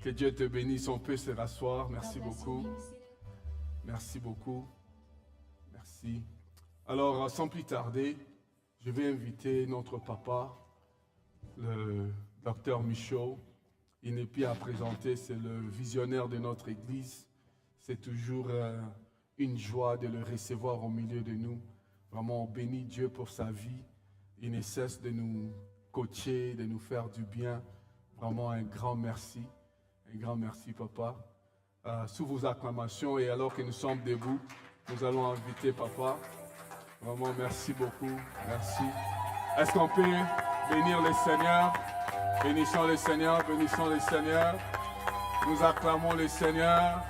Que Dieu te bénisse. On peut se rasseoir. Merci beaucoup. Merci beaucoup. Merci. Alors, sans plus tarder, je vais inviter notre papa, le docteur Michaud. Il n'est plus à présenter, c'est le visionnaire de notre Église. C'est toujours une joie de le recevoir au milieu de nous. Vraiment, on bénit Dieu pour sa vie. Il ne cesse de nous coacher, de nous faire du bien. Vraiment, un grand merci. Un grand merci, papa. Sous vos acclamations et alors que nous sommes debout, nous allons inviter papa. Vraiment, merci beaucoup. Merci. Est-ce qu'on peut bénir le Seigneur? Bénissons le Seigneur, bénissons le Seigneur. Nous acclamons le Seigneur.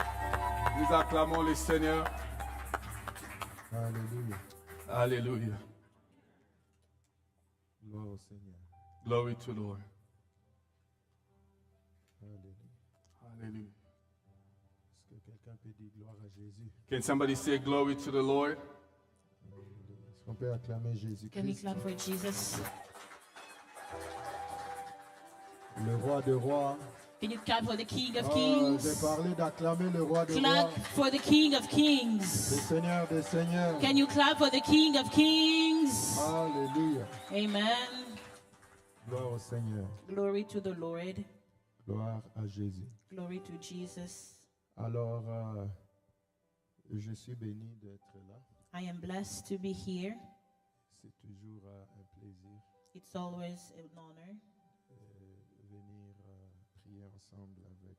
Nous acclamons le Seigneur. Alléluia. Alléluia. Gloire au Seigneur. Glory to the Lord. Alléluia. Hallelujah. Est-ce que quelqu'un peut dire gloire à Jésus? Can somebody say glory to the Lord? Alléluia. Est-ce qu'on peut acclamer Can we Jésus-Christ? clap for Jesus? Le roi des rois. Can you clap for the King of J'ai Kings? parlé d'acclamer le roi des Clap rois. for the King of Le Kings. Seigneur des seigneurs. Can you clap for the King of Kings? Alléluia. Amen. Gloire au Seigneur. Glory to the Lord. Gloire à Jésus. Glory to Jesus. Alors, je suis béni d'être là. I am blessed to be here. C'est toujours un plaisir It's always an honor venir prier ensemble avec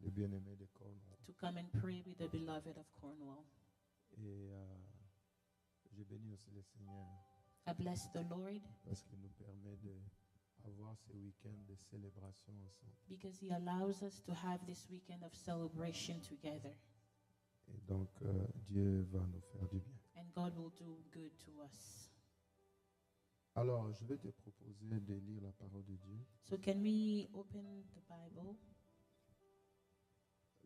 les bien-aimés de Cornwall. to come and pray with the beloved of Cornwall. Et je bénis aussi le Seigneur I bless the Lord parce qu'il nous permet d'avoir ce week-end de célébration ensemble. because He allows us to have this weekend of celebration together. Et donc, Dieu va nous faire du bien. And God will do good to us. Alors, je vais te proposer de lire la parole de Dieu. So can we open the Bible?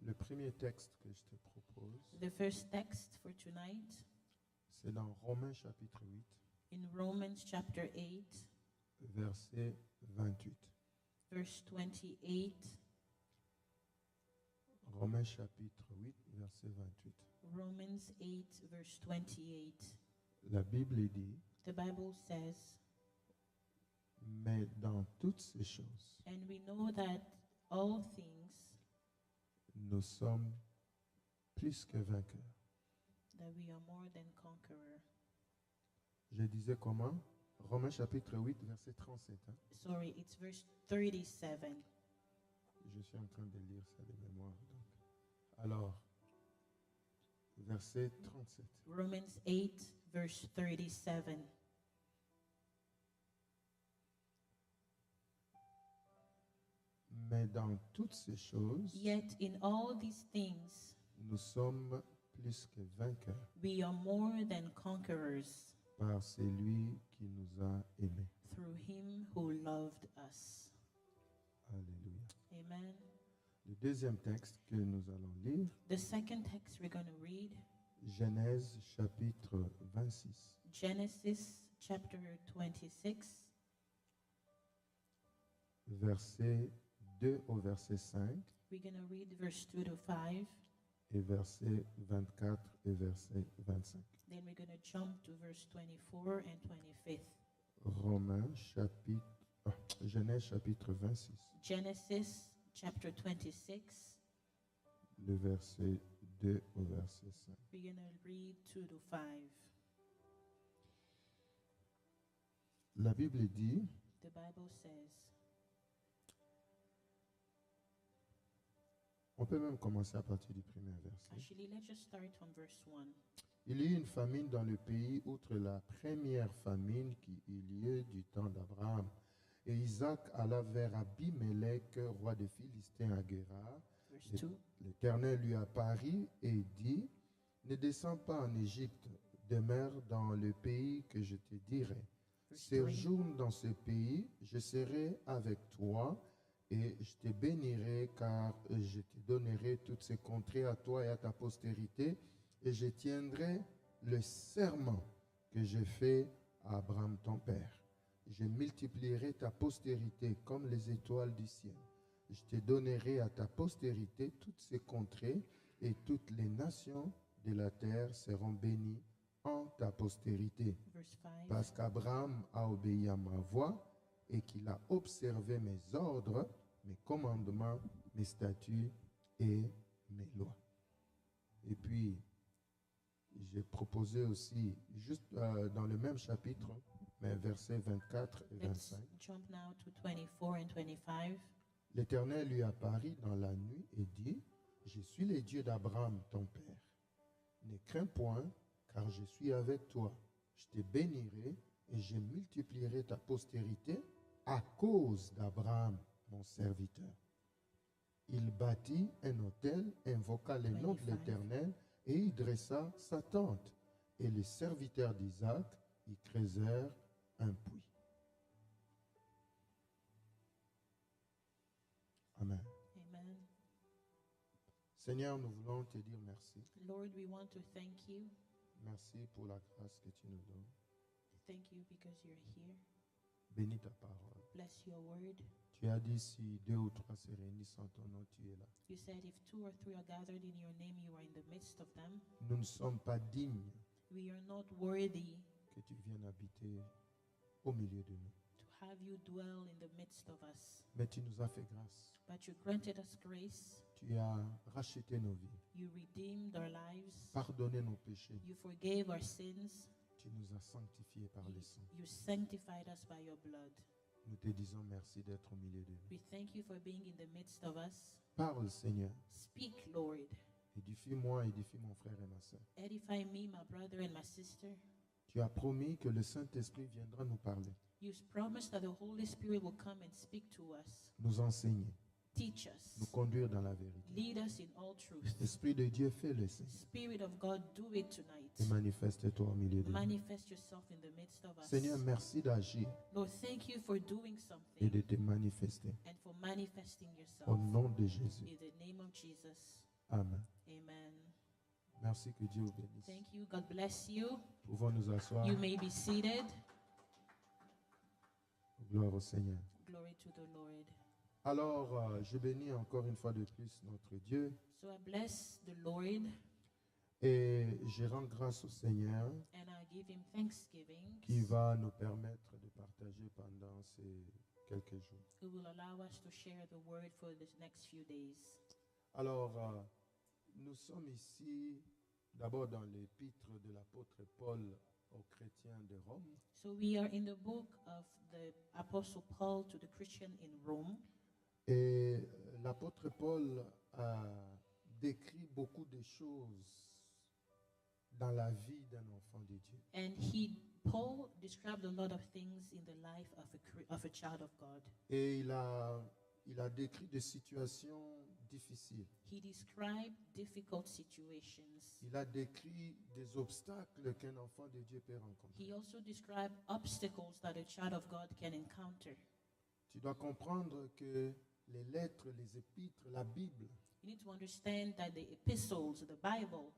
Le premier texte que je te propose, The first text for tonight c'est dans Romains chapitre 8, in Romans chapter 8, verset 28. verse 28. Romains chapitre 8, verset 28. Romans 8, verse 28. La Bible dit, The Bible says, mais dans toutes ces choses, and we know that all things nous sommes plus que vainqueurs. that we are more than conqueror. Je disais comment? Romains chapitre 8, verset 37. hein. Sorry, it's verse 37. Je suis en train de lire ça de mémoire. Donc. Alors, verset 37. Romans 8, verse 37. Mais dans toutes ces choses, Yet in all these things nous sommes plus que vainqueurs we are more than conquerors par celui qui nous a aimés. through him who loved us. Alléluia. Amen. Le deuxième texte que nous allons lire, The second text we're going to read, Genèse chapitre 26, Genesis chapter 26, verset 2 au verset 5 we're going to read verse 2 to 5. et verset 24 et verset 25. Then we're going to jump to verse 24 and 25. Romains chapitre, Genèse chapitre 26, Genesis chapter 26, le verset 2 au verset 5. we're going to read 2 to 5. La Bible dit, The Bible says, on peut même commencer à partir du premier verset. actually, let's just start from verse 1. Il y eut une famine dans le pays, outre la première famine qui eut lieu du temps d'Abraham. Et Isaac alla vers Abimelech, roi des Philistins à Guérar. Verse 2. L'Éternel lui apparut et dit, ne descends pas en Égypte, demeure dans le pays que je te dirai. Verse 3. Séjourne dans ce pays, je serai avec toi et je te bénirai car je te donnerai toutes ces contrées à toi et à ta postérité et je tiendrai le serment que j'ai fait à Abraham ton père. Je multiplierai ta postérité comme les étoiles du ciel. je te donnerai à ta postérité toutes ces contrées et toutes les nations de la terre seront bénies en ta postérité. Verse 5. Parce qu'Abraham a obéi à ma voix et qu'il a observé mes ordres, mes commandements, mes statuts et mes lois. Et puis, j'ai proposé aussi, juste dans le même chapitre, mais versets 24 et Let's 25, jump now to 24 and 25. l'Éternel lui apparut dans la nuit et dit, je suis le Dieu d'Abraham, ton père. Ne crains point, car je suis avec toi. Je te bénirai et je multiplierai ta postérité à cause d'Abraham, mon serviteur. Il bâtit un autel, invoqua le nom de 25. l'Éternel et y dressa sa tente. Et les serviteurs d'Isaac y creusèrent un puits. Amen. Amen. Seigneur, nous voulons te dire merci. Lord, we want to thank you. Merci pour la grâce que tu nous donnes. Thank you because you're here. Bénis ta parole. Bless your word. Tu as dit si 2 ou 3 se réunissent en ton nom, tu es là. You said if 2 or 3 are gathered in your name, you are in the midst of them. Nous ne sommes pas dignes We are not worthy que tu viennes habiter au milieu de nous. to have you dwell in the midst of us. Mais tu nous as fait grâce. But you granted us grace. Tu as racheté nos vies, You redeemed our lives. pardonné nos péchés. You forgave our sins. Tu nous as sanctifiés par le sang. You sanctified us by your blood. Nous te disons merci d'être au milieu de nous. We thank you for being in the midst of us. Parle, Seigneur. Speak, Lord. Édifie-moi, édifie mon frère et ma soeur. Edify me, my brother and my sister. Tu as promis que le Saint-Esprit viendra nous parler, You promised that the Holy Spirit will come and speak to us, nous enseigner, teach us, nous conduire dans la vérité. lead us in all truth. Esprit de Dieu, fais-le, Seigneur. Spirit of God, do it tonight. Et manifeste-toi au milieu de nous. Manifest yourself in the midst of us. Seigneur, merci d'agir Lord, thank you for doing et something de te manifester. and for manifesting Au yourself. nom de Jésus. In the name of Jesus. Amen. Amen. Merci, que Dieu vous bénisse. Thank you. God bless you. Pouvons nous asseoir. You may be seated. Gloire au Seigneur. Glory to the Lord. Alors, je bénis encore une fois de plus notre Dieu So I bless the Lord et je rends grâce au Seigneur and I give him thanksgiving. qui va nous permettre de partager pendant ces quelques jours. Who will allow us to share the word for the next few days. Alors, nous sommes ici d'abord dans l'épître de l'apôtre Paul aux chrétiens de Rome. So we are in the book of the Apostle Paul to the Christian in Rome. Et l'apôtre Paul a décrit beaucoup de choses dans la vie d'un enfant de Dieu. And Paul described a lot of things in the life of a child of God. Et il a décrit des situations difficiles. He described difficult situations. Il a décrit des obstacles qu'un enfant de Dieu peut rencontrer. He also described obstacles that a child of God can encounter. Tu dois comprendre que les lettres, les épîtres, la Bible You need to understand that the epistles, the Bible,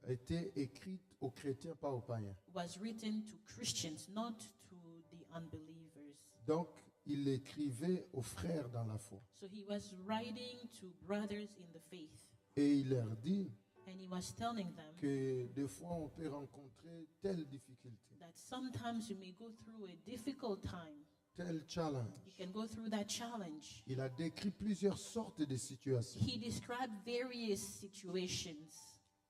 étaient écrites aux chrétiens, pas aux païens. was written to Christians, not to the unbelievers. Donc, il écrivait aux frères dans la foi. So he was writing to brothers in the faith, Et il leur dit and he was telling them que des fois on peut rencontrer telle difficulté, that sometimes you may go through a difficult time. tel challenge. You can go through that challenge. Il a décrit plusieurs sortes de situations. He described various situations.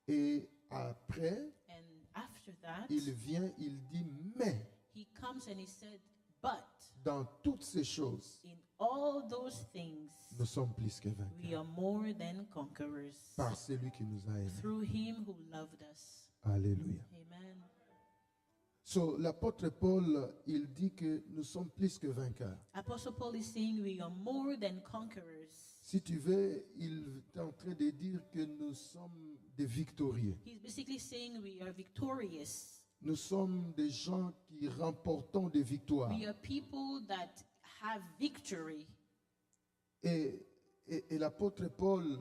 Et après, And after that, il vient, il dit, mais he comes and he said, but dans toutes ces choses, in all those things, nous sommes plus que we vainqueurs are more than conquerors par celui qui nous a aimés. through him who loved us. Alléluia. Amen. So, l'apôtre Paul, il dit que nous sommes plus que vainqueurs. Apostle Paul is saying we are more than conquerors. Si tu veux, il est en train de dire que nous sommes des victorieux. He's basically saying we are victorious. Nous sommes des gens qui remportons des victoires. We are people that have victory. Et l'apôtre Paul,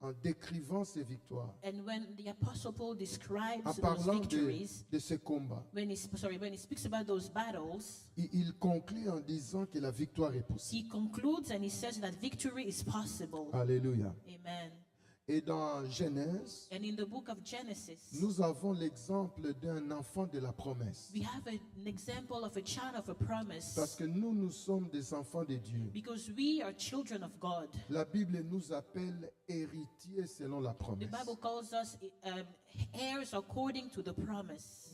en décrivant ses victoires, And when the Apostle Paul describes en those parlant victories, de ses combats, when he speaks about those battles, il conclut en disant que la victoire est possible. he concludes and he says that victory is possible. Alléluia. Amen. Et dans Genèse, And in the book of Genesis, nous avons l'exemple d'un enfant de la promesse. we have an example of a child of a Parce promise, que nous sommes des enfants de Dieu. because we are children of God. La Bible nous appelle héritiers selon la The promesse. Bible calls us heirs according to the promise.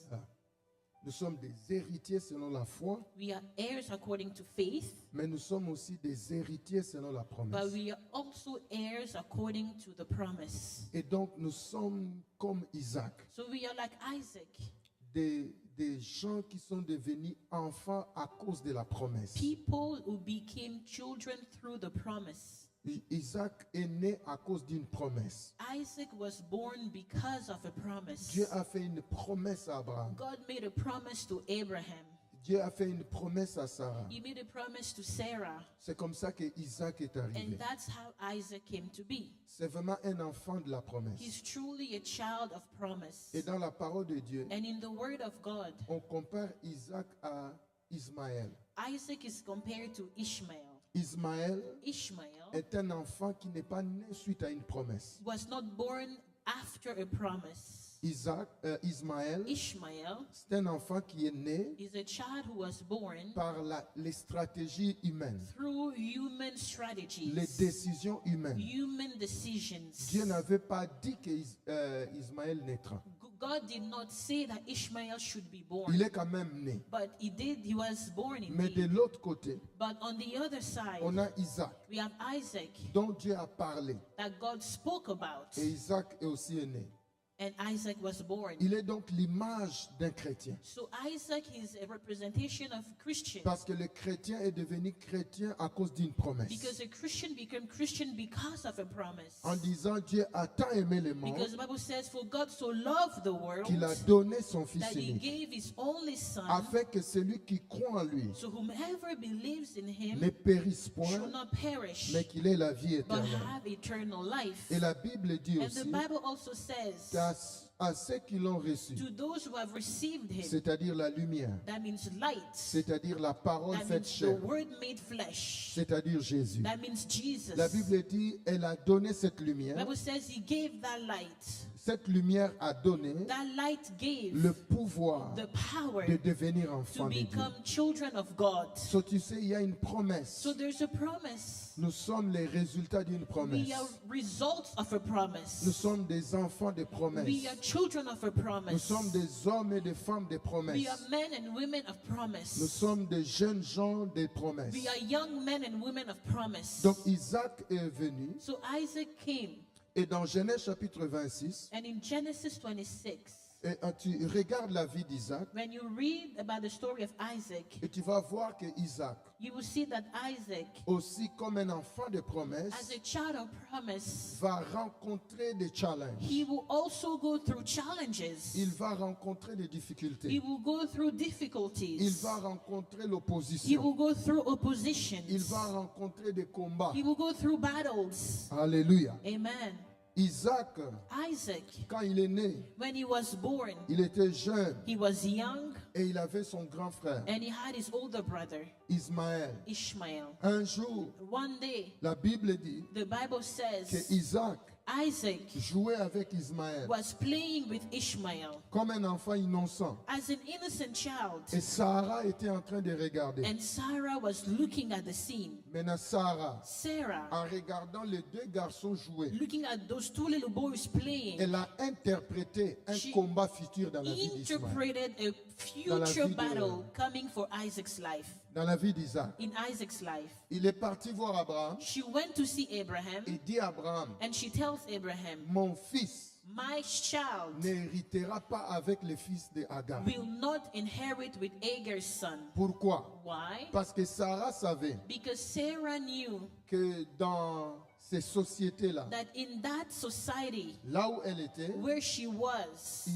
Nous sommes des héritiers selon la foi, We are heirs according to faith, mais nous sommes aussi des héritiers selon la but promesse. we are also heirs according to the promise. Et donc nous sommes comme Isaac, So we are like Isaac, des gens qui sont devenus enfants à cause de la promesse. people who became children through the promise. Isaac est né à cause d'une promesse. Isaac was born because of a promise. Dieu a fait une promesse à Abraham. God made a promise to Abraham. Dieu a fait une promesse à Sarah. He made a promise to Sarah. C'est comme ça que Isaac est arrivé. And that's how Isaac came to be. C'est vraiment un enfant de la promesse. He's truly a child of promise. Et dans la parole de Dieu, And in the word of God, on compare Isaac à Ismaël. Isaac is compared to Ishmael. Ismaël Ishmael est un enfant qui n'est pas né suite à une promesse. was not born after a promise. Ismaël, Ishmael c'est un enfant qui est né is a child who was born par les stratégies humaines, through human les strategies, décisions humaines. human decisions. Dieu n'avait pas dit qu'Ismaël naîtra. God did not say that Ishmael should be born, Il est quand même né. but he did. He was born Mais de indeed. l'autre côté, But on the other side, on a Isaac, we have Isaac dont Dieu a parlé. that God spoke about, Et Isaac est aussi né. and Isaac was born. Il est donc l'image d'un chrétien. So Isaac is a representation of Christian, Parce que le chrétien est devenu chrétien à cause d'une promesse. because a Christian became Christian because of a promise. En disant Dieu a tant aimé le monde Because the Bible says, "For God so loved the world qu'il a donné son Fils that He unique, gave His only Son, afin que celui qui croit en lui so whomever believes in Him ne périsse should point, not perish, mais qu'il ait la vie but éternelle. have eternal life." Et la Bible dit And the aussi Bible also says, qu'à ceux qui l'ont reçu, to those who have received Him, c'est-à-dire la lumière, that means light, c'est-à-dire la parole that faite means the chair, Word made flesh, c'est-à-dire Jésus. that means Jesus. La Bible dit, elle a donné cette The lumière. Bible says He gave that light. Cette lumière a donné That light gave le pouvoir the power de devenir to enfant de Dieu. become children of God. So, tu sais, il y a une promesse. So there's a promise. Nous sommes les résultats d'une promesse. We are results of a promise. Nous sommes des enfants de promesse. We are children of a Nous promise. sommes des hommes et des femmes de promesse. We are men and women of Nous promise. sommes des jeunes gens de promesse. We are young men and women of promise. Donc Isaac est venu So Isaac came, et dans Genèse chapitre 26, and in Genesis 26, et, tu regardes la vie d'Isaac when you read about the story of Isaac, et tu vas voir que Isaac, you will see that Isaac, aussi comme un enfant de as promesse, a child of promise, va rencontrer des challenges. he will also go through challenges. Il va rencontrer des He difficultés. will go through Il difficulties. va rencontrer He l'opposition. will go through oppositions. Il va rencontrer des combats. He will go through battles. Alléluia. Amen. Isaac, Isaac, quand il est né, when he was born, il était jeune he was young et il avait son grand frère, and he had his older brother, Ismaël. Ishmael. Un jour, One day, la Bible dit the Bible que says Isaac Isaac jouait avec Ismaël was playing with Ishmael comme un enfant innocent. as an innocent child. Et Sarah était en train de regarder. And Sarah was looking at the scene. Maintenant, Sarah, Sarah, en regardant les deux garçons jouer, looking at those two little boys playing, elle a interprété un She combat futur dans la vie d'Ismaël, interpreted a Dans la future vie de- battle coming for Isaac's life. dans la vie d'Isaac. In Isaac's life, Il est parti voir Abraham she went to see Abraham, et dit à Abraham, and she tells Abraham, mon fils "My child n'héritera pas avec les fils de Hagar. will not inherit with Agar's son." Pourquoi? Why? Parce que Sarah savait Because Sarah knew que dans ces sociétés-là, that in that society là où elle était, where she was,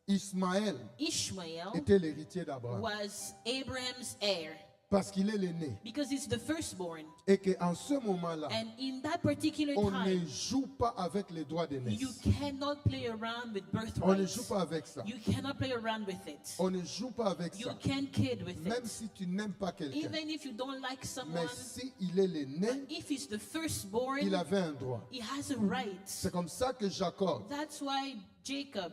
Ismaël Ishmael était l'héritier d'Abraham. was Abraham's heir. Parce qu'il est l'aîné. because he's the firstborn. Et qu'en ce moment-là, And in that particular on ne time, joue pas avec les droits you d'aînesse. cannot play around with On ne joue birthrights. pas avec ça. You cannot play around with it. On ne joue pas avec You ça. can't kid with Même it. si tu n'aimes pas quelqu'un. Even if you don't like Mais someone, s'il est l'aîné, if he's the il firstborn, avait un droit. he has a right. C'est comme ça que Jacob, That's why Jacob,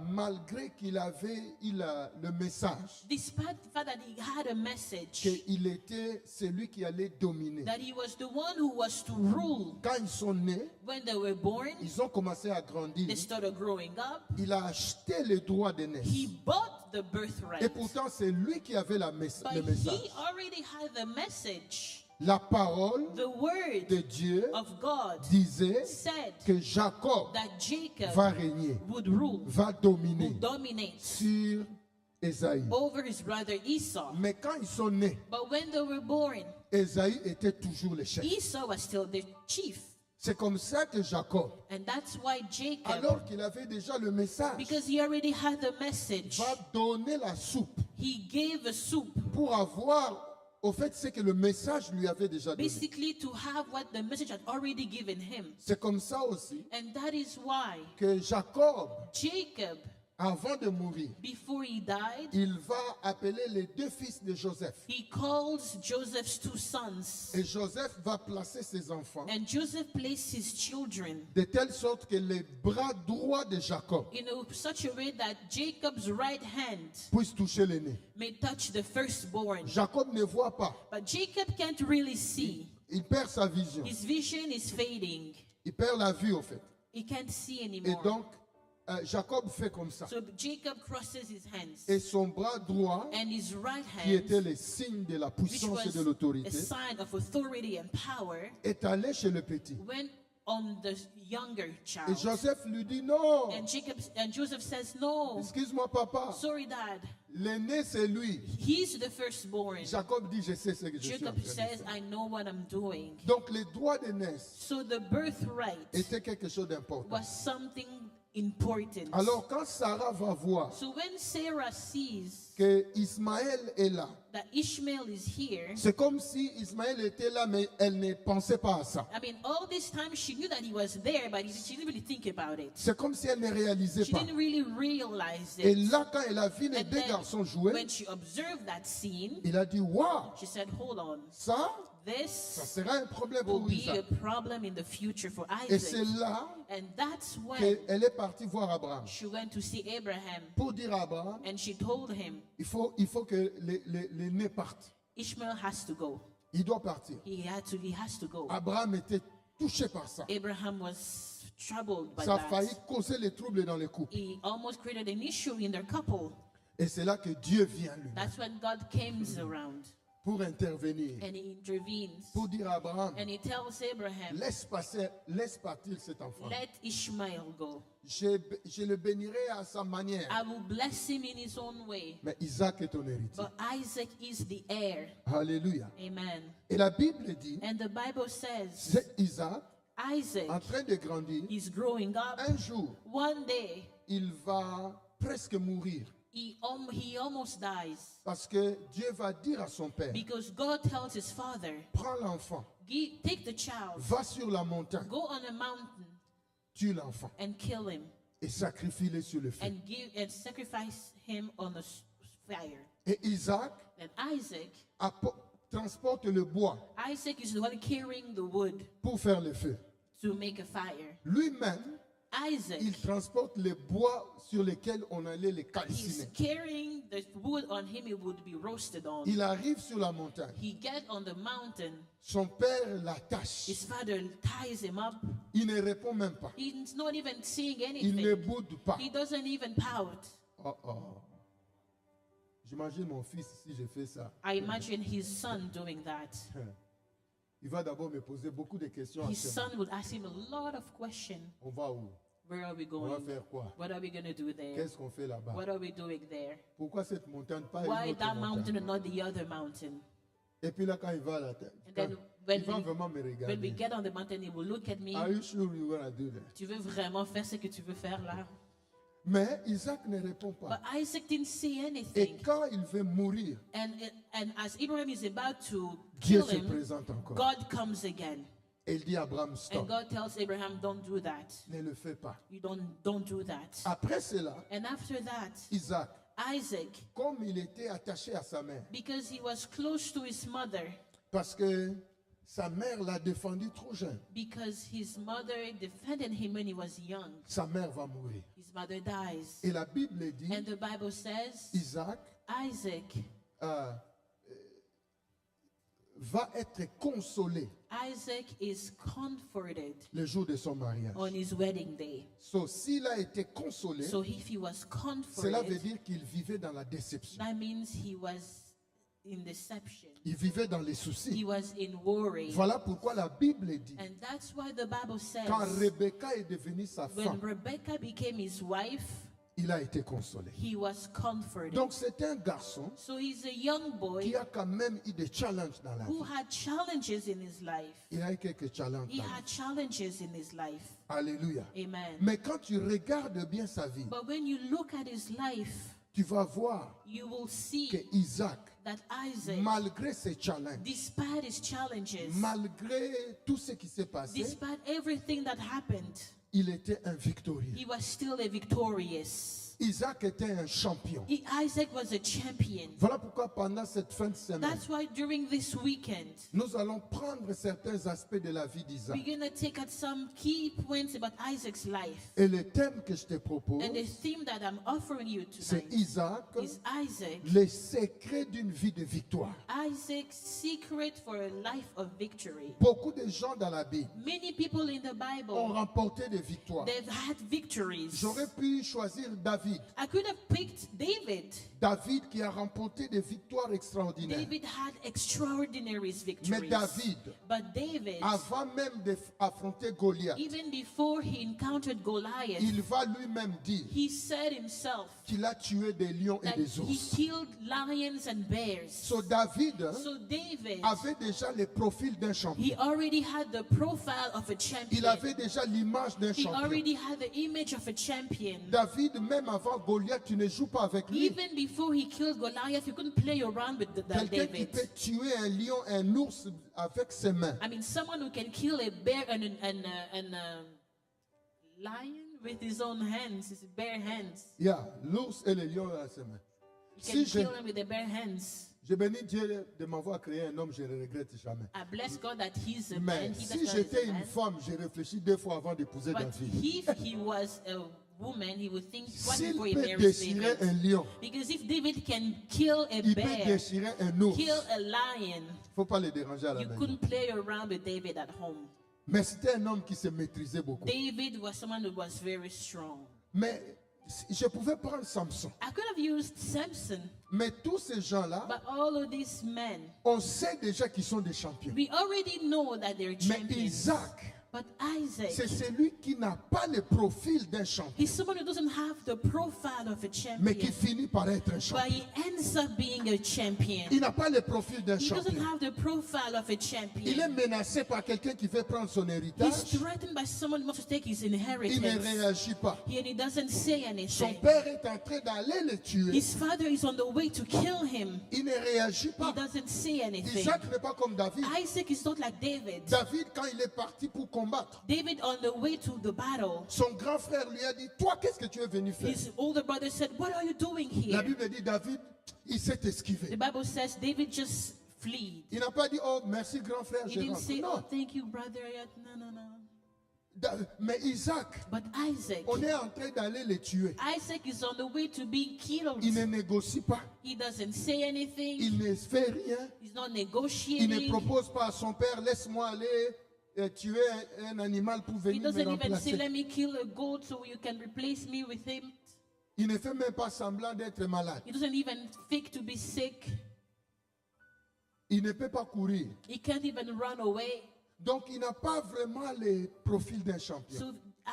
malgré qu'il avait le message despite the fact that he had a message, qu'il était celui qui allait dominer. that he was the one who was to rule. Quand ils sont nés, When they were born, ils ont commencé à grandir. they started growing up. Il a acheté les droits d'aînesse. He bought the Et birthright. pourtant, c'est lui qui avait le But message. he already had the message. La parole The word de Dieu of God disait said que Jacob that Jacob va régner, would rule, va dominer would dominate sur Ésaïe. over his brother Esau. Mais quand ils sont nés, But when they were born, Ésaïe était toujours le chef. Esau was still the chief. C'est comme ça que Jacob, And that's why Jacob, alors qu'il avait déjà le message, because he already had the message, va donner la soupe he gave a soup, pour avoir, au fait, c'est que le message lui avait déjà donné. basically to have what the message had already given him. C'est comme ça aussi And that is why que Jacob, Jacob, avant de mourir, before he died, il va appeler les deux fils de Joseph. he calls Joseph's two sons. Et Joseph va placer ses enfants And Joseph placed his children de telle sorte que les bras droits de Jacob in such a way that Jacob's right hand puissent toucher l'aîné. may touch the firstborn. Jacob ne voit pas. But Jacob can't really see. Il perd sa vision. His vision is fading. Il perd la vue, au fait. He can't see Et anymore. donc, Jacob fait comme ça. So Jacob crosses his hands. Et son bras droit, And his right qui était hand, le signe de la which puissance et was de a l'autorité, sign of authority and power, est allé chez le petit. went on the younger Et child. Joseph lui dit non. And Joseph says, no, Excuse-moi, papa. sorry, Dad. L'aîné, c'est lui. He's the firstborn. Jacob dit, je sais ce que je suis en Jacob train de says, faire. I know what I'm doing. Donc, les droits d'aînesse So the birthright étaient quelque chose d'important. was something important. Alors, quand Sarah va voir So when Sarah sees que Ismaël est là, that Ishmael is here, c'est comme si Ismaël était là, mais elle ne pensait pas à ça. I mean, all this time she knew that he was there, but she didn't really think about it. C'est comme si elle ne réalisait She pas. didn't really realize Et it. là, quand elle a vu les And deux then, garçons jouer, when she observed that scene, il a dit, waouh, she said, hold on, ça this sera un problème will pour be Isaac. a problem in the future for Et c'est Isaac. là And that's when qu'elle est partie voir Abraham she went to see Abraham, pour dire à Abraham, and she told him, il faut que l'aîné parte. Ishmael has to go. Il doit partir. He has to go. Abraham était touché par ça. Abraham was troubled by Ça a failli that. causer les troubles dans le couple. He almost created an issue in their couple. Et c'est là que Dieu vient lui That's when God comes around pour intervenir, and he intervenes. pour dire à Abraham, And he tells Abraham, laisse partir cet enfant. let Ishmael go. Je le bénirai à sa manière. I will bless him in his own way. Mais Isaac est ton héritier. But Isaac is the heir. Alléluia. Amen. Et la Bible dit, And the Bible says, c'est Isaac Isaac en train de grandir. is growing up. Un jour, One day, il va presque mourir. he almost dies Parce que Dieu va dire à son père, because God tells his father, prends l'enfant, take the child, va sur la montagne, go on a mountain tue l'enfant and kill him et sacrifie-le sur le feu. and sacrifice him on the fire. Et Isaac Then Isaac transporte le bois Isaac is the one carrying the wood pour faire le feu. to make a fire. Lui-même, Isaac, il transporte les bois sur lesquels on allait les he's calciner. carrying the wood on him, it would be roasted on. Il arrive sur la montagne. He get on the mountain. Son père l'attache. His father ties him up. Il ne répond même pas. He's not even saying Il ne anything. boude pas. He doesn't even pout. Oh, oh. J'imagine mon fils si je fais ça. I imagine his son doing that. Il va d'abord me poser beaucoup de questions. His actuellement. son would ask him a lot of questions. On va où? Where are we On va going? faire quoi? What are we going to do there? Qu'est-ce qu'on fait là-bas? What are we doing there? Pourquoi cette montagne, pas une Why autre that mountain montagne? and not the other mountain? Et puis là, quand il va à la tête, And then il when va we, vraiment me when we regarder. get on the mountain, he will look at me. Are you sure you're gonna do that? Tu veux vraiment faire ce que tu veux faire là? Mais Isaac ne répond But pas. Isaac didn't say Et anything. quand il veut mourir, And as Abraham is about to Dieu kill se him, présente encore. God comes again. Et il dit à Abraham, And stop, God tells Abraham, don't do that. ne le fais pas. You don't do that. Après cela, And after that, Isaac, Isaac, comme il était attaché à sa mère, because he was close to his mother, parce que sa mère l'a défendu trop jeune, because his mother defended him when he was young, sa mère va mourir. his mother dies. Et la Bible dit, And the Bible says Isaac Isaac va être consolé Isaac is comforted le jour de son mariage. on his wedding day. So, s'il a été consolé, So if he was cela veut comforted, dire qu'il vivait dans la déception. that means he was in deception. Il vivait dans les He soucis. was in worry. Voilà pourquoi la Bible dit, And that's why the Bible says quand Rebecca est devenue sa when femme, Rebecca became his wife, il a été consolé. he was comforted. Donc c'est un garçon So he's a young boy qui a quand même eu des challenges dans la who vie. had challenges in his life. Il a eu quelques challenges He dans la had vie. challenges in his life. Alléluia. Amen. Mais quand tu regardes bien sa vie, But when you look at his life, tu vas voir you will see que Isaac, that Isaac, malgré ses challenges, despite his challenges, malgré tout ce qui s'est passé, despite everything that happened, il était un victorieux. he was still a victorious. Isaac était un champion. Isaac was a champion. Voilà pourquoi pendant cette fin de semaine, That's why during this weekend, nous allons prendre certains aspects de la vie d'Isaac. we're going to take out some key points about Isaac's life. Et le thème que je te propose, And the theme that I'm offering you c'est tonight Isaac, is Isaac. les secrets d'une vie de victoire. Isaac's secret for a life of victory. Beaucoup de gens dans la Bible Many people in the ont Bible, remporté des victoires. they've had victories. J'aurais pu choisir David. I could have picked David. David qui a remporté des victoires extraordinaires. David had extraordinary Mais victories. David, But David, avant même d'affronter Goliath, even before he encountered Goliath, il va lui-même dire he said himself qu'il a tué des lions et that des he ours. killed lions and bears. So David So David, avait déjà le profil d'un he champion. already had the profile of a Il champion. avait déjà l'image d'un He champion. already had the image of a champion. David, même avant Goliath, tu ne joues pas avec lui. Even before he killed Goliath, you couldn't play around with Quelqu'un qui David. peut tuer un lion, un ours avec ses mains. I mean, someone who can kill a bear and a lion with his own hands, his bare hands. Yeah, l'ours et le lion à ses mains. You can Si je, kill him with their bare hands. je bénis Dieu de m'avoir créé un homme, je ne le regrette jamais. I bless God that he's a Mais man. He si does not j'étais is a une man. femme, j'ai réfléchi 2 fois avant d'épouser But David. if he was a woman, he would think twice S'il before he peut marries déchirer un David. lion, Because if David can kill a il peut bear, déchirer un ours. kill a lion, Il ne faut pas le déranger à la you maison. couldn't play around with David at home. Mais c'était un homme qui se maîtrisait beaucoup. David was someone who was very strong. Mais je pouvais prendre Samson. I could have used Samson, Mais tous ces gens-là, but all of these men, on sait déjà qu'ils sont des champions. we already know that they're Mais champions. Isaac, But c'est Isaac, celui qui n'a pas le profil d'un champion, he's someone who doesn't have the profile of a mais qui champion, finit par être un but champion. he ends up being a champion. Il n'a pas le profil d'un He doesn't champion. have the profile of a Il est champion. menacé par quelqu'un qui veut prendre son He's héritage. threatened by someone who wants to take his Il ne inheritance. réagit pas. And he doesn't say Son anything. père est en train d'aller le tuer. His father is on the way to kill him. Il ne réagit He pas. doesn't say anything. Isaac n'est pas comme David. Isaac is not like David. David, quand il est parti pour combattre, David, on the way to the battle, son grand frère lui a dit, toi, qu'est-ce que tu es venu faire? his older brother said, "What are you doing La here?" Bible dit, David, il s'est The esquivé. Bible says David just fled. Il n'a pas dit, oh, merci grand frère, He je didn't rentre. say, "Oh, Non. thank you, brother." No, no, no. Mais Isaac, But Isaac, on est en train d'aller le tuer. Isaac is on the way to be killed. Il ne négocie pas. He doesn't say anything. Il ne fait rien. He's not Il ne negotiating. propose pas à son père, laisse-moi aller tuer un animal pour He venir me doesn't even say, remplacer. "Let me kill a goat so you can replace me with him." Il ne fait même pas semblant d'être malade. He doesn't even fake to be sick. Il ne peut pas courir. He can't even run away. Donc il n'a pas vraiment le profil d'un champion. So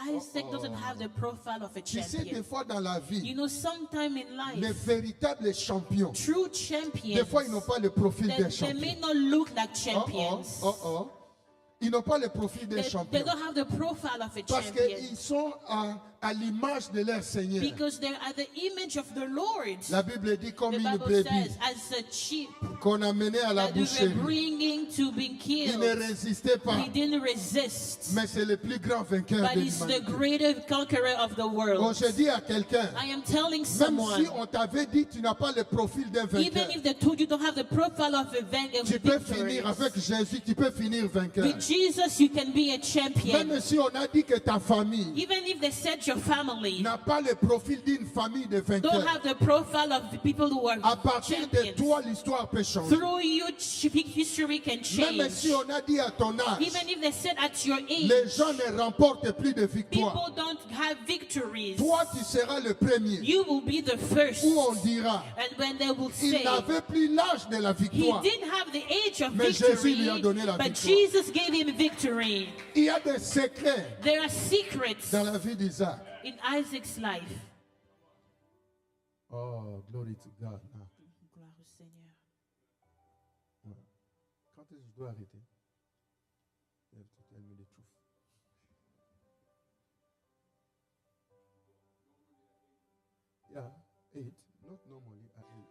Isaac doesn't have the profile of a Tu sais, des champion. fois dans la You vie, know, sometime in les life, véritables champions, true des champions, fois ils n'ont pas le profil d'un they may champion. not look like Oh, oh, champions. oh, oh. Ils n'ont pas le profil d'un They champion. don't have the profile of a Parce champion. qu'ils sont à l'image de leur Seigneur. Because they're at the image of the Lord. La Bible dit comme The une Bible brebis says, as a sheep qu'on a menée à la that we were boucherie. bringing to be Il killed, ne résistait pas. he didn't resist. Mais c'est le plus grand vainqueur But de he's the l'humanité. greatest conqueror of the Bon, world. je dis à quelqu'un, I am telling même someone, si on t'avait dit tu n'as pas le profil d'un vainqueur, even if they told you don't have the profile of a tu peux finir avec victorious, Jésus, tu peux finir vainqueur. with Jesus you can be a champion. Même si on a dit que ta famille Even if they said your family n'a pas le profil d'une famille de don't vainqueurs, have the profile of the people who are à partir de champions, toi, l'histoire peut changer. through you history can Même change. si on a dit à ton âge, Even if they said at your age, les gens ne remportent plus de victoire. people don't have victories, Toi, tu seras le premier. you will be the first. Où on dira, And when they will il say, n'avait plus l'âge de la he victoire. didn't have the age of Mais Jésus victory, lui a donné la but victoire. Jesus gave him victory. Il y a des secrets There are secrets dans la vie d'Isaac. in Isaac's life. Oh, glory to God. Ah, Gloire au Seigneur. quand est-ce que je dois arrêter? You have to tell me the truth. Yeah, 8. Not normally at 8.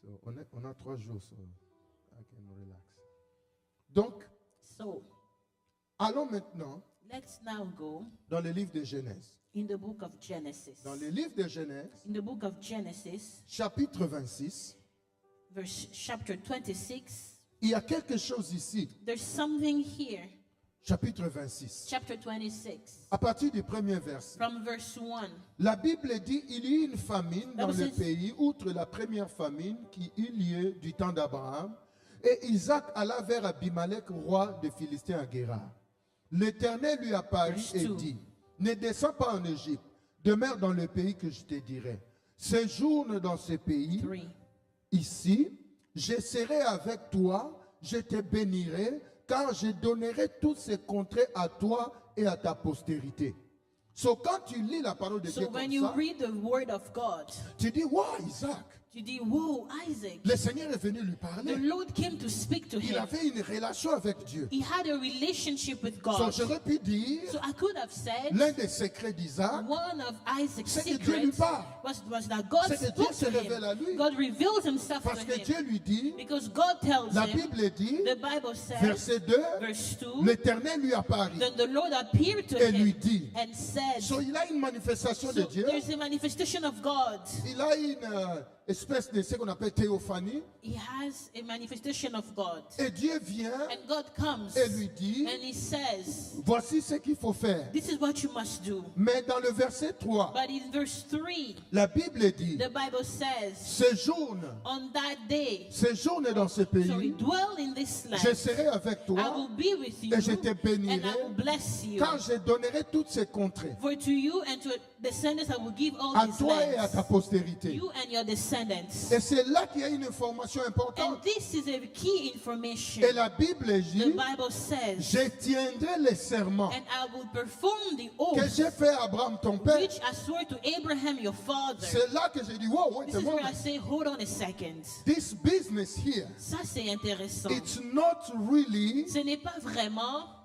So, on a 3 jours, so I can relax. Donc, So allons maintenant let's now go dans le livre de Genèse. in the book of Genesis. Dans le livre de Genèse, In the book of Genesis, chapitre 26, chapter 26, il y a quelque chose ici. there's something here. Chapitre 26. Chapter 26, À partir du premier verset. from verse 1. La Bible dit il y eut une famine dans Bible le says- pays, outre la première famine qui eut lieu du temps d'Abraham. Et Isaac alla vers Abimelech, roi des Philistins à Guérar. L'Éternel lui apparut Verse et 2. dit, ne descends pas en Égypte, demeure dans le pays que je te dirai. Séjourne dans ce pays, 3. ici, je serai avec toi, je te bénirai, car je donnerai toutes ces contrées à toi et à ta postérité. So, quand tu lis la parole de Dieu So when comme you ça, read the word of God, tu dis, wow, Isaac, you think, whoa, Isaac, le Seigneur est venu lui the parler. Lord came to speak to Il him. avait une relation avec Dieu. He had a relationship with So, God. j'aurais pu dire, So I could have said, l'un des secrets d'Isaac, one of Isaac's c'est que Dieu lui secrets parle. was that God C'est que spoke Dieu se to révèle à lui. him. God reveals himself Parce to que him. Dieu lui dit, Because God tells la him, Bible dit, the Bible says, verset 2, verse 2, l'Éternel lui apparut then the Lord appeared to et lui him dit. and said, So, il a une manifestation de so Dieu. there's a manifestation of God. Il a une espèce de ce qu'on appelle théophanie. He has a manifestation of God. Et Dieu vient And God comes et lui dit, and he says, voici ce qu'il faut faire. this is what you must do. Mais dans le verset 3, But in verse 3, la Bible dit, the Bible says, séjourne, on that day, séjourne dans ce sorry, pays, dwell in this land. je serai avec I toi, will be with you et je te and bénirai, I will bless you. car je donnerai toutes ces contrées For to you and to descendants I will give all à these toi et à ta lands. postérité. You and your descendants. Et c'est là qu'il y a une information And importante. this is a key information. Et la Bible The dit, Bible says, je tiendrai les serments and I will perform the que oath j'ai fait à Abraham ton père. which I swore to Abraham your father. C'est là que j'ai dit, wow, wait This a is where I moment. say, hold on a second. This business here, Ça c'est intéressant. it's not really Ce n'est pas vraiment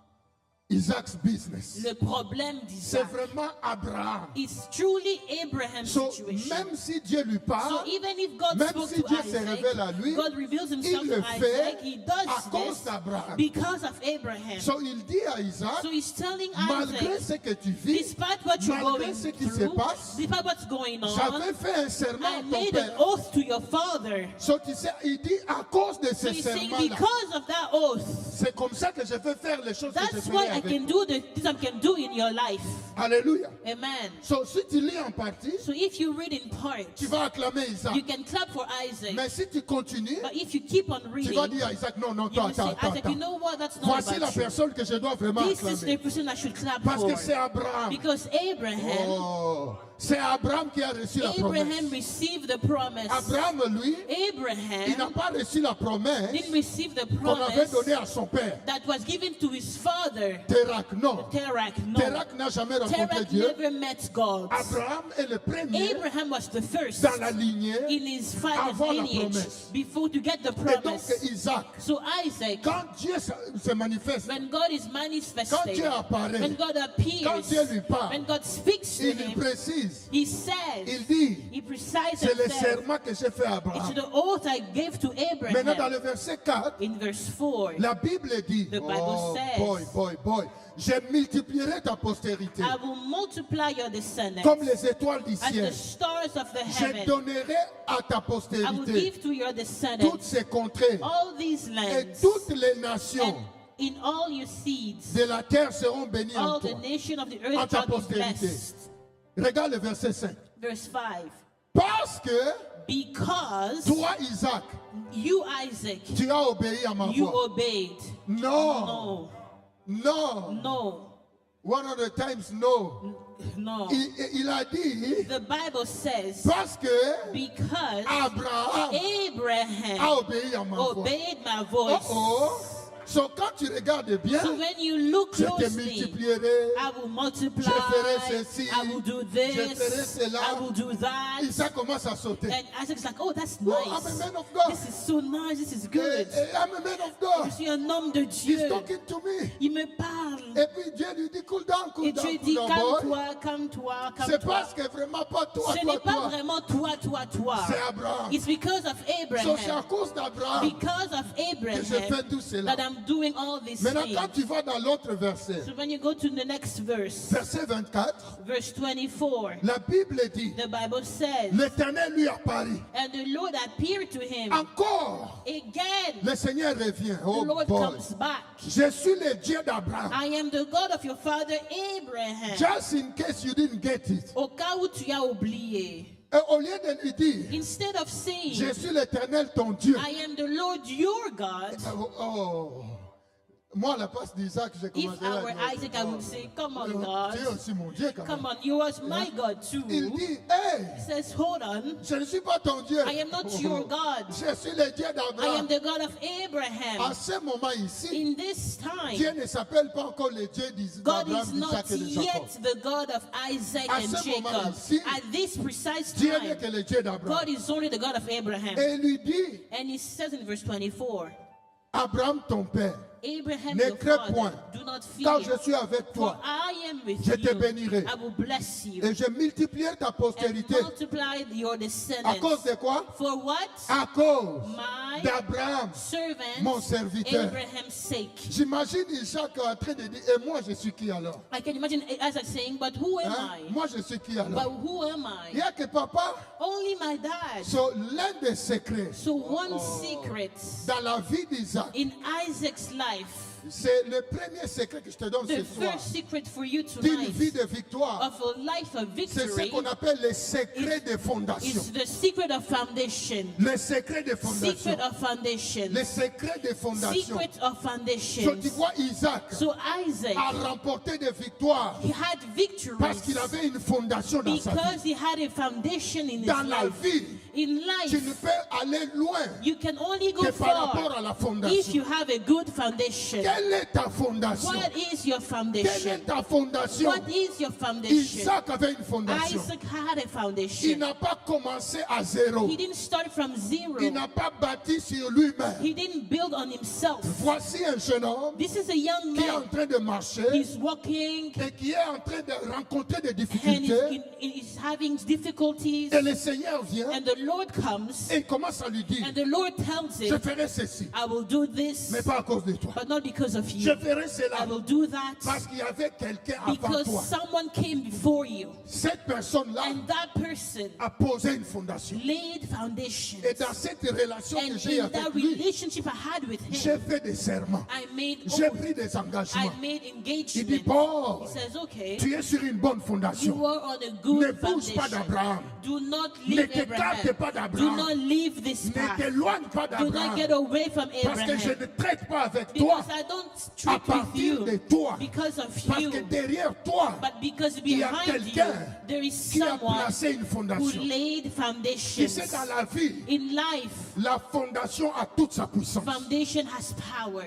Isaac's business. le problème C'est d'Isaac. vraiment Abraham. It's truly Abraham's So, situation. même si Dieu lui So parle, even if God même spoke si to Dieu se Isaac, révèle à lui, God reveals himself il to le fait Isaac, he à does cause this d'Abraham. because of Abraham. So, il dit à Isaac, So he's telling malgré Isaac, ce que tu vis, despite what you're malgré going ce qui se through, passe, despite what's going on, j'avais fait un serment I à ton made an père. oath to your father. So, tu sais, il dit à cause de So ce he's saying, serment-là, because of that oath, c'est comme ça que je vais faire les choses que je that's ferai why I avec can toi. do the things I can do in your life. Alléluia. Amen. So, si tu lis en partie, So if you read in part, tu vas acclamer Isaac. you can clap for Isaac. Mais si tu continues, But if you keep on tu reading, vas dire à Isaac, non, non, you attends, will say, attends, Isaac, you attends. know what? That's not Voici la about you. personne que je dois vraiment This is the acclamer. person I should clap Parce for. que c'est Abraham. Because Abraham, Oh, c'est Abraham qui a reçu la Abraham promesse. received the promise. Abraham, lui, il n'a Abraham pas reçu la promesse didn't receive the qu'on avait promise donnée à son père. that was given to his father. Terak, non. Terak, no. Terak n'a jamais rencontré Terak Dieu. never met God. Abraham est le premier Abraham was the first dans la lignée. in his father's avant la lineage promesse. before to get the Et donc promise. Isaac, So Isaac, quand Dieu se manifeste, when God is quand manifested, Dieu apparaît, when God quand appears, Dieu lui parle, when God speaks to il lui him, précise, he says, il dit, he precisely c'est le says, serment que j'ai fait à it's Abraham. the oath I gave to Maintenant dans Abraham. le verset 4, In verse 4, la Bible dit, The Bible oh says, boy, je multiplierai ta postérité I will multiply your descendants comme les étoiles du as the ciel. stars of the Je heaven. donnerai à ta I will postérité give to your toutes descendants ces contrées all these et lands, toutes les nations and in all your seeds, de la terre seront bénies en all the toi. nations of the En earth ta shall be postérité. blessed. Regarde le verset 5. Verse 5. Parce que Because toi, Isaac, you, Isaac, tu as obéi à ma you voix. obeyed. Non, No, non. no, 100 times no. no. Il a dit, The Bible says, parce que because Abraham a Abraham obéi à ma voix. obeyed my Oh, voice. oh. So, quand tu regardes bien, So when you look je te closely, multiplierai. I will multiply, Je ferai ceci, I will do je ferai this, cela. I will do that. Isaac commence à sauter. And Isaac's like, oh, that's Oh, I'm a nice. man of God. This is so nice, this is Et, good. I'm a man of Je God. suis un homme de He's Dieu. talking to me. Il me parle. Et puis Dieu lui dit, cool down, Et Dieu dit, boy. calme-toi, calme-toi, C'est calme-toi. parce que vraiment pas toi, Ce toi, n'est pas toi. vraiment toi, toi, toi. C'est Abraham. It's because of So, c'est à Abraham. cause d'Abraham Because of que je fais Abraham tout cela. that I'm doing all these Maintenant, things. quand tu vas dans l'autre verset, So when you go to the next verse, verset 24, verse 24, la Bible dit, the Bible says, l'Éternel lui apparut. and the Lord appeared to him Encore, again. le Seigneur revient. The Oh Lord boy. comes back. Je suis le Dieu d'Abraham. I am the God of your father Abraham. Just in case you didn't get it. Au cas où tu as oublié. Et au lieu de lui dire, Instead of saying, je suis l'Éternel ton Dieu. I am the Lord your God, Oh. Moi, à la place d'Isaac, j'ai if commencé I à were dire, Isaac, I would say, come on, tu es God. aussi mon Dieu quand Come même. on, you are my God too. Il dit, hey, He says, hold on. je ne suis pas ton Dieu. I am not your God. Je suis le Dieu I am d'Abraham. the God of À Abraham. ce moment ici, In this Dieu time, ne s'appelle pas encore le Dieu God d'Abraham, is d'Isaac not et de Jacob. yet the God of Isaac À and ce moment Jacob. ici, At this precise Dieu n'est time, que le Dieu God d'Abraham. is only the God of Abraham. Et il lui dit, And he says in verse 24, Abraham ton père, Abraham, ne your crains father, point, do not car fear, je suis avec for toi. I am with Je te you. bénirai. I will bless you Et je multiplierai ta and postérité. multiply your À descendants. cause de quoi? For what? À cause My d'Abraham, mon servant serviteur. Abraham's sake. J'imagine Isaac en train de dire, et moi je suis qui alors? I can imagine Isaac saying, but who am Hein? I? Moi je suis qui But alors? who am Il y I? a que papa. Only my dad. So, l'un des secrets So one secret dans la vie d'Isaac, in Isaac's life, c'est le premier secret que je te donne the ce soir, first secret for you d'une vie tonight de victoire. of a life of C'est ce victory qu'on appelle les secrets de fondation. is the secret of foundation. Les secrets de fondation. Secret of foundation. Les secrets de fondation. Secret of So, foundation. tu vois, Isaac So Isaac, a remporté des victoires he had parce qu'il victories avait une fondation dans sa vie. because he had a foundation in his Dans la life. vie, In tu ne life, peux aller loin you can only go que par rapport far à la if fondation. you have a good foundation. Quelle est ta fondation? What is your Quelle foundation? est ta fondation? What is your foundation? Isaac avait une fondation. Isaac had a Il foundation. n'a pas commencé à zéro. He didn't start from Il zero. n'a pas bâti sur lui-même. He didn't build on himself. Voici un jeune homme This is a young qui est en man. train de marcher He's walking et qui est en train de rencontrer des and difficultés. he's having difficulties. Et le Seigneur vient And the Lord comes et il commence à lui dire, and the Lord tells je him, ferai ceci, I will do this, mais pas à cause de toi. but not because of Je you. ferai cela I will do that parce qu'il y avait quelqu'un avant because toi. someone came before you. Cette personne-là And that person a posé une fondation. laid foundations. Et dans cette relation que And j'ai in that avec lui, relationship I had with j'ai him, fait des serments. I made J'ai oath. pris des engagements. I made Il dit, engagement. Paul, He says, okay, tu es sur une bonne you fondation. are on a Ne good bouge pas foundation. d'Abraham. Do not Ne leave t'écarte pas Abraham. d'Abraham. Do not leave this Ne path. t'éloigne pas Do not d'Abraham. get away from Parce que je Abraham. ne traite pas avec toi Because I don't à treat with partir de you toi. because of Parce you. que derrière toi, But because il y a behind you, quelqu'un there is qui a someone placé une who fondation. laid Tu foundations. sais, dans la vie, In life, la fondation a toute sa puissance. foundation has power.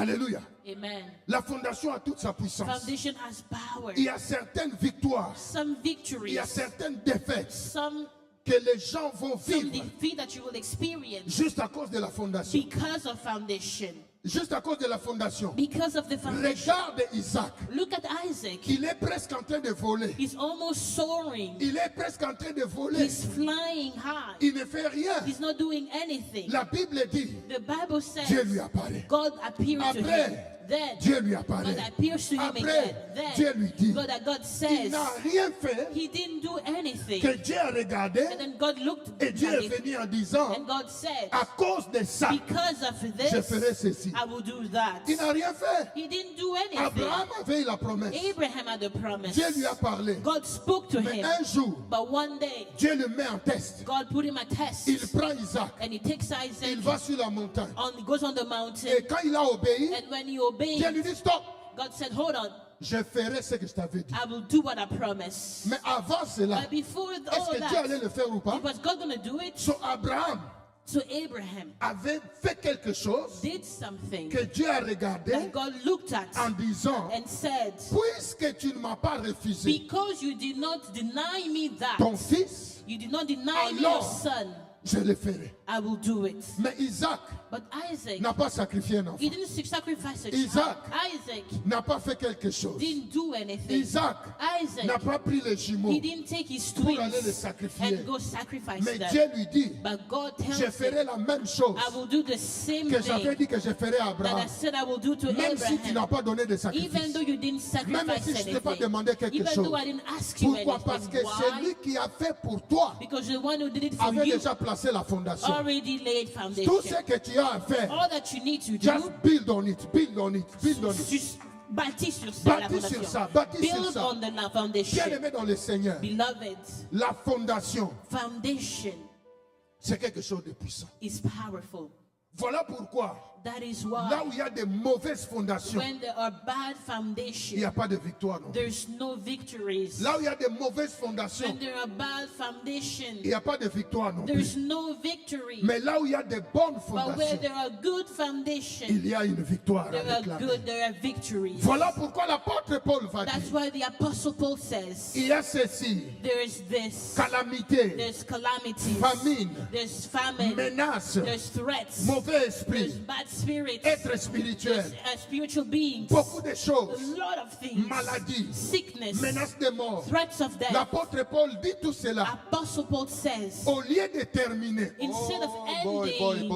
Alléluia. Amen. La fondation a toute sa puissance. Foundation has power. Il y a certaines victoires, Some il y victories, a certaines défaites some que les gens vont vivre defeat that you will experience juste à cause de la fondation. because of foundation. Juste à cause de la fondation. Because of the foundation. Regarde Isaac. Look at Isaac. Il est presque en train de voler. He's almost soaring. Il est presque en train de voler. He's flying high. Il ne fait rien. He's not doing anything. La Bible dit, The Bible Dieu lui says apparaît. God appeared to him. Après, Then Dieu lui God apparaît. appears to him again. Après, Dieu lui Then dit, God il says n'a rien fait he didn't do anything. que Dieu a regardé And then God looked et Dieu at est it venu en disant, and God said, à cause de ça, because of je ferai this, ceci. I will do that. Il n'a rien fait. He didn't do anything. Abraham avait la promesse. Abraham had a promise. Dieu lui a parlé. God spoke to Mais him. un jour, But one day, Dieu le met en test. God put him a test. Il prend Isaac. And he takes Il Isaac va sur la montagne. he goes on the mountain. Et quand il a obéi, And when he Dieu obeyed, lui dit stop. God said, hold on, Je ferai ce que je t'avais dit. I will do what I promised. Mais avant cela, But before est-ce all que Dieu allait that, le faire ou pas? was God going to do it? So Abraham So Abraham avait fait quelque chose did something que Dieu a regardé that God looked at en disant, and said, puisque tu ne m'as pas refusé because you did not deny me that, ton fils, you did not deny me your alors son, je le ferai. I will do it. Mais Isaac But Isaac, n'a pas sacrifié un enfant. he didn't sacrifice a Isaac child. Isaac n'a pas fait quelque chose. didn't do anything. Isaac Isaac, n'a pas pris les jumeaux he didn't take his pour aller les twins sacrifier. and go sacrifice Mais them. Dieu lui dit, But God tells je ferai him, la même chose I will do the same que j'avais thing dit que je ferai à that I Abraham. said I will do to Même si tu n'as Abraham. pas donné de Even sacrifice. though you didn't Même sacrifice si je t'ai pas anything. demandé quelque Even chose. though I didn't ask you Pourquoi? Parce que anything. Why? celui qui a fait pour toi Because the one who did it for avait you déjà placé la fondation. already laid Tout foundation. ce que tu as à faire, All that you need to just do, build on it, build on it, build on it. just bâtis sur ça, la Bâtis sur fondation. ça, bâtis sur Build ça. on the foundation. Bien aimé dans le Seigneur, Beloved, la fondation, foundation c'est quelque chose de puissant. is powerful. Voilà pourquoi, That is là why où il y a des mauvaises fondations, when there are bad il n'y foundations, a pas de victoire. Non. there's no victories. Là où il y a des mauvaises fondations, When there are bad foundations, il n'y a pas de victoire non there's plus. no victory. Mais là où il y a des bonnes But where fondations, there are good foundations, il y a une victoire à there are réclamer. there are victories. Voilà pourquoi l'apôtre Paul va That's dire, why the Apostle Paul says, il y a ceci, there is this, calamité, there's calamities, famine, there's famine, menace, there's threats, mauvais there's esprit, bad spirits, être spirituel, there's spiritual beings, beaucoup de a choses, lot of things, maladie, sickness, menace de mort. threats of death. L'apôtre Paul dit tout cela Apostle Paul says, au lieu de terminer instead of boy, ending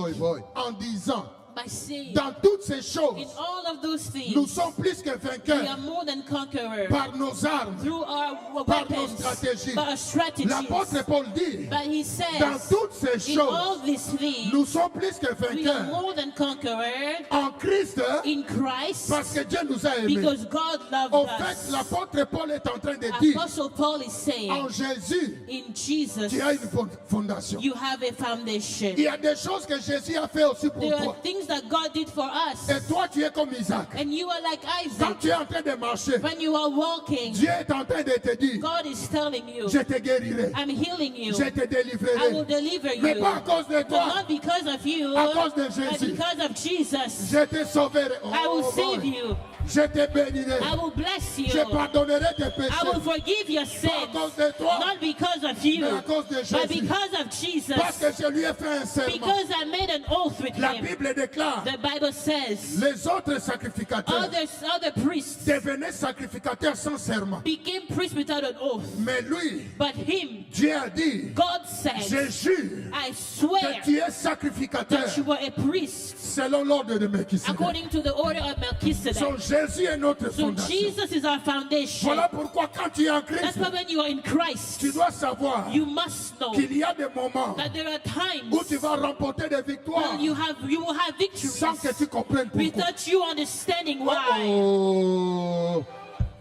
en disant, by saying, dans toutes ces in choses, all of those nous things, sommes plus que we are vainqueurs more than conquerors par nos armes, through our par nos weapons, stratégies. by our strategies. L'apôtre Paul dit, But he dans says, toutes ces in all choses, these things, nous sommes plus que we are vainqueurs more than conquerors en Christ in Christ parce que Dieu nous a aimés. because God loved Au fait, us. l'apôtre Paul est en train de dire, Apostle Paul is en saying, Jésus, in Jesus, tu as une fondation. you have a foundation. Il y a des choses que Jésus a fait aussi pour There are toi. things that God did for us, Et toi, tu es comme Isaac. and you are like Quand Isaac. tu es en train de marcher, When you are walking, Dieu est en train de te dire, God is telling you, je te guérirai, I'm healing you. je te I will délivrerai. deliver Mais you. pas à cause de But toi, not because of you, à cause de but Jésus. because of Jesus. Je te sauverai. I will Oh, save boy. you. Je te bénirai. I will bless you. Je pardonnerai tes I will péchés. forgive your Pas à sins. cause de toi, Not because of you, mais à cause de but Jésus. because of Jesus. Parce que je lui ai fait un serment. Because I made an oath with La him. Bible déclare, The Bible says, les autres sacrificateurs other priests devenaient sacrificateurs sans serment. became priests without an oath. Mais lui, But him, Dieu a dit, God je said, jure I que swear tu es sacrificateur that you were a priest selon l'ordre de Melchisedec. according to the order of So Melchizedek. Jésus est notre So fondation. Jesus is our foundation. Voilà pourquoi quand tu es en That's Christ, why when you are in Christ, tu dois savoir you must know qu'il y a des moments that there are times où tu vas remporter des victoires when you will have victories sans que tu comprennes pourquoi. without you understanding why. Oh,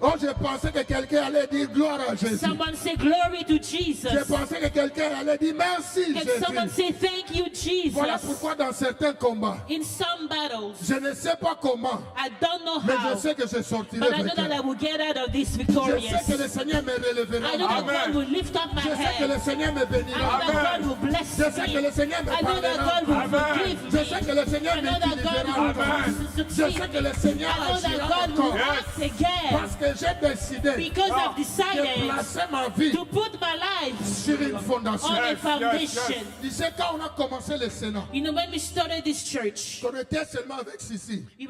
oh, j'ai pensé que quelqu'un allait dire gloire à Jésus. Someone say glory to Jesus. J'ai pensé que quelqu'un allait dire merci Can someone Jésus. say thank you, Jesus? Voilà pourquoi dans certains combats, In some battles, je ne sais pas comment, I don't know mais how, je sais que je sortirai but I know that I vainqueur. will get out of this Je victorious. sais que le Seigneur me relèvera. I know that Amen. God will lift up my Je sais que head. le Seigneur me I know bénira. that God will bless Je sais que me. le Seigneur me I know that parlera. God will Amen. forgive Je me. sais que le Seigneur I me know that God délivrera. will Je succeed sais que me. le Seigneur I know that agira God will encore. act again. Parce que j'ai décidé Because I've de decided placer ma vie to put my life sur une fondation. on a Yes, foundation. yes, yes. Tu sais, quand on a commencé le Sénat, You know, when we started this church, on était seulement avec Sissi he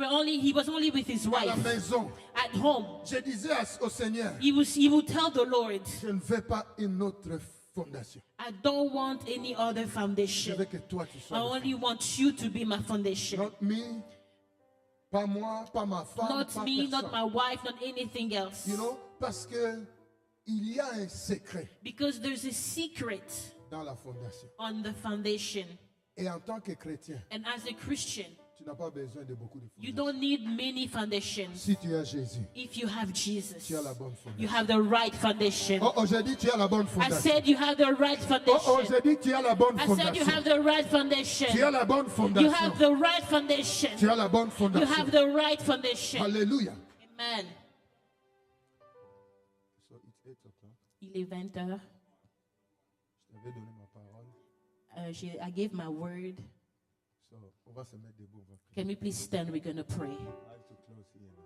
was only with his à la wife maison. at home. Je disais au Seigneur, He would tell the Lord, je ne veux pas une autre fondation. I don't want any other Je foundation. veux que toi tu I sois. le only want you to be my foundation. Not me, pas moi, pas ma femme, Not pas me, not personne. my wife, not anything else. You know, parce que il y a un secret Because there's a secret dans la fondation. on the foundation. Et en tant que chrétien, And as a Christian, tu n'as pas besoin de beaucoup de you fondations. don't need many foundations. Si tu as Jésus, If you have Jesus, tu as la bonne fondation. you have the right foundation. Oh, j'ai dit tu as la bonne I fondation. said you have the right Oh, foundation. j'ai dit tu as la bonne I said you fondation. have the right foundation. Tu as la bonne You fondation. have the right foundation. Tu as la bonne You have fondation. the right foundation. Alléluia. Amen. So it's 8 o'clock. Il est 20h. Je t'avais donné ma parole. I gave my word. So, on va se mettre debout. On va prier. Can we please stand? We're going to pray. I have to close here now.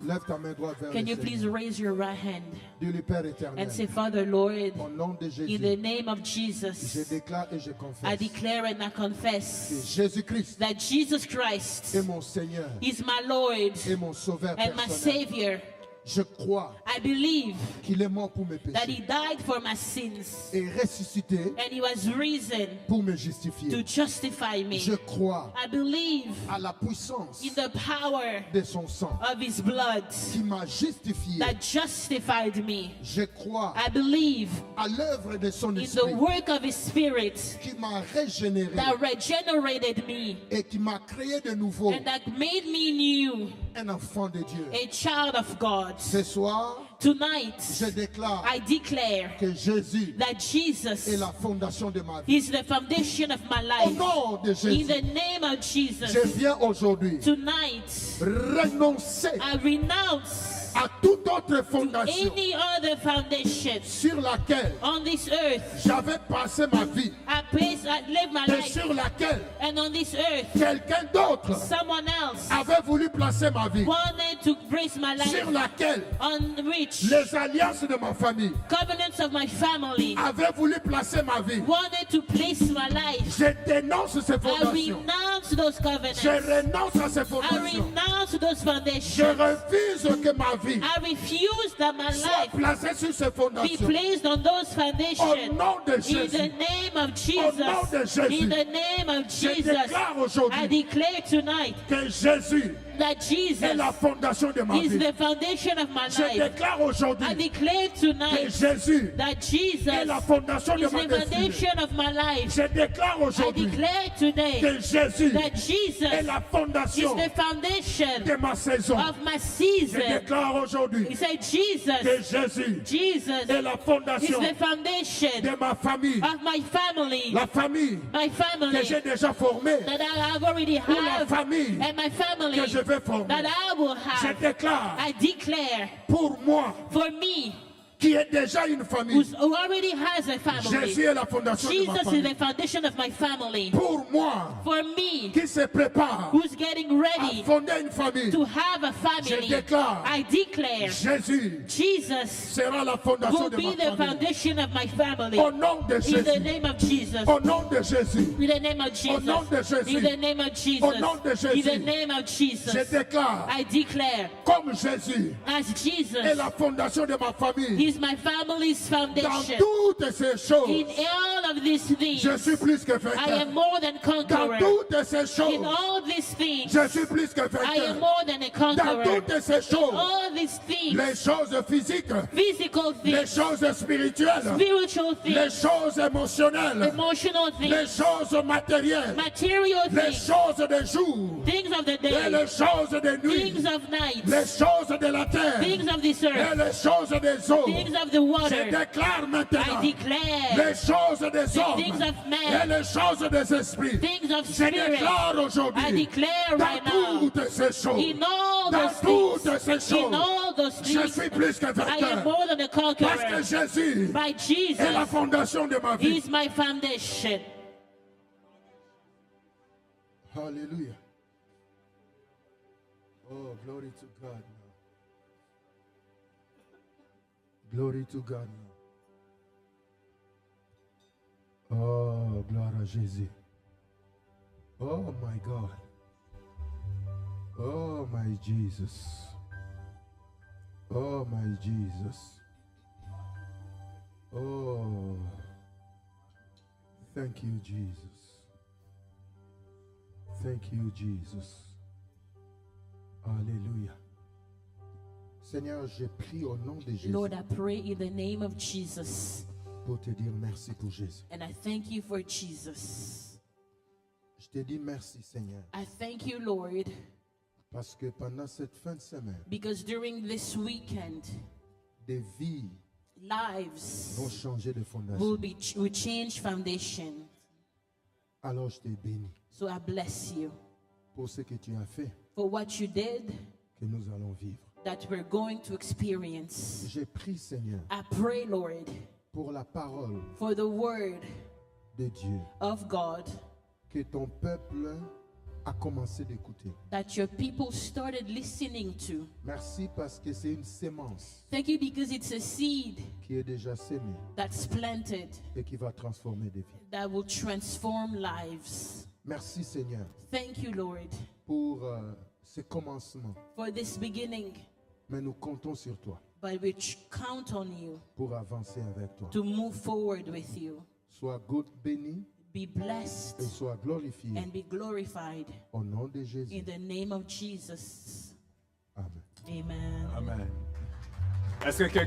Lève ta main droite vers Can le you please Seigneur. raise your right hand Dis-lui, Père éternel, and say, Father, Lord, au nom de in Jésus, the name of je Jesus, déclare et je I confesse declare and I que confess Jésus-Christ that Jesus Christ est mon Seigneur is my Lord et mon Sauveur and my personnel. Savior. Je crois I believe qu'il est mort pour mes that He péchés died for my sins et ressuscité and He was risen pour me to justifier. justify me. Je crois I believe à la puissance in the power de son sang of His blood qui m'a justifié. that justified me. Je crois I believe à l'œuvre de son in the esprit work of His Spirit qui m'a régénéré that regenerated me et qui m'a créé de nouveau and that made me new, un enfant de Dieu. a child of God. Ce soir, Tonight, je déclare I declare que Jésus that Jesus est la fondation de ma vie. is the foundation of my Au life. nom de In Jésus, the name of Jesus, je viens aujourd'hui tonight, renoncer I renounce à toute autre fondation any other foundation sur laquelle on this earth. j'avais passé ma vie I live my et life, sur laquelle and on this earth, quelqu'un d'autre someone else avait voulu placer ma vie, wanted to place my sur life laquelle on which les alliances de ma famille covenants of my family avaient voulu placer ma vie. wanted to place my life. Je dénonce ces I fondations. renounce those covenants. Je renonce à ces I fondations. renounce those Je foundations. refuse que ma vie I refuse that my soit life placée sur ces be fondations. placed on those Au foundations. nom de In the Jésus, name of nom de Jesus. Jésus, In the name of je Jesus. déclare I aujourd'hui declare tonight que Jésus that est Jesus la fondation de ma is vie. the foundation of my Je life. déclare I aujourd'hui declare que tonight Jésus that Jesus est la fondation de is ma the destinée. foundation of my life. Je déclare I aujourd'hui declare today que Jésus that Jesus est la is fondation the foundation de ma saison. of my Je season. déclare He aujourd'hui said, que Jesus Jésus Jesus est la is fondation the foundation de ma famille. of my family, La famille my que family j'ai déjà formée that I have already ou la have, famille and my family que je vais former. that I will Je have. déclare I declare pour moi for me, qui est déjà une famille, who already has a family, Jésus est la fondation de ma Jesus is famille. the foundation of my family. Pour moi For me, qui se prépare who's getting à ready fonder une famille, to have a je family, déclare I declare Jésus Jesus sera la fondation will de be ma the famille. foundation of my family. Au nom de In the Jésus. name of Jesus. Au nom de Jésus. In the name of Au nom de Jesus. Jésus. In the name of Jesus. Au nom de In Jésus. the name of Je Jesus. déclare I declare comme Jésus as est Jesus la fondation de ma famille. He's my family's Dans foundation. toutes ces choses, In all of these things, je suis plus que I vainqueur. am more than Dans conqueror. toutes ces In choses, all these things, je suis plus que I am vainqueur. more than a Dans conqueror. toutes ces choses, All these things, les choses physiques, physical les things, choses spirituelles, spiritual les things, choses émotionnelles, emotional les things, choses matérielles, material les things, choses des jours things of the et day, les choses des nuits, things of night, les choses de la terre things of this et earth, les choses des eaux. things of the Je water. déclare maintenant I declare les choses des the hommes things of et men, les choses des esprits. things of Je spirit. déclare I aujourd'hui declare right dans now, toutes ces choses, in all dans those toutes ces things, in choses, all those je things, suis plus que I am vainqueur. more than a Parce que conqueror. Jésus By est la Jesus, fondation de ma vie. He's my foundation. Hallelujah. Oh, glory to God now. Glory to God now. Oh, gloire à Jésus. Oh, my God. Oh, my Jesus. Oh, my Jesus. Oh, thank you, Jesus. Thank you, Jesus. Alléluia. Seigneur, j'ai pris au nom de Jésus Lord, I pray in the name of Jesus, pour te dire merci pour Jésus. and I thank you for Jesus. Je te dis merci, Seigneur, I thank you, Lord, parce que pendant cette fin de semaine, because during this weekend, des vies lives vont changer de fondation. will change foundation. Alors je te bénis So I bless you pour ce que tu as fait, for what you did, que nous allons vivre. that we're going to experience. J'ai pris, Seigneur, I pray, Lord, pour la parole for the word de Dieu of God, que ton peuple a commencé d'écouter. that your people started listening to. Merci parce que c'est une sémence Thank you because it's a seed qui est déjà sémée that's planted et qui va transformer des vies. that will transform lives. Merci, Seigneur, Thank you, Lord, pour ce commencement. for this beginning. Mais nous comptons sur toi But we count on you pour avancer avec toi. to move forward with you. Sois béni Be blessed et sois glorifié and be glorified au nom de in Jésus. the name of Jesus. Amen. Amen. Amen. Est-ce que quelqu'un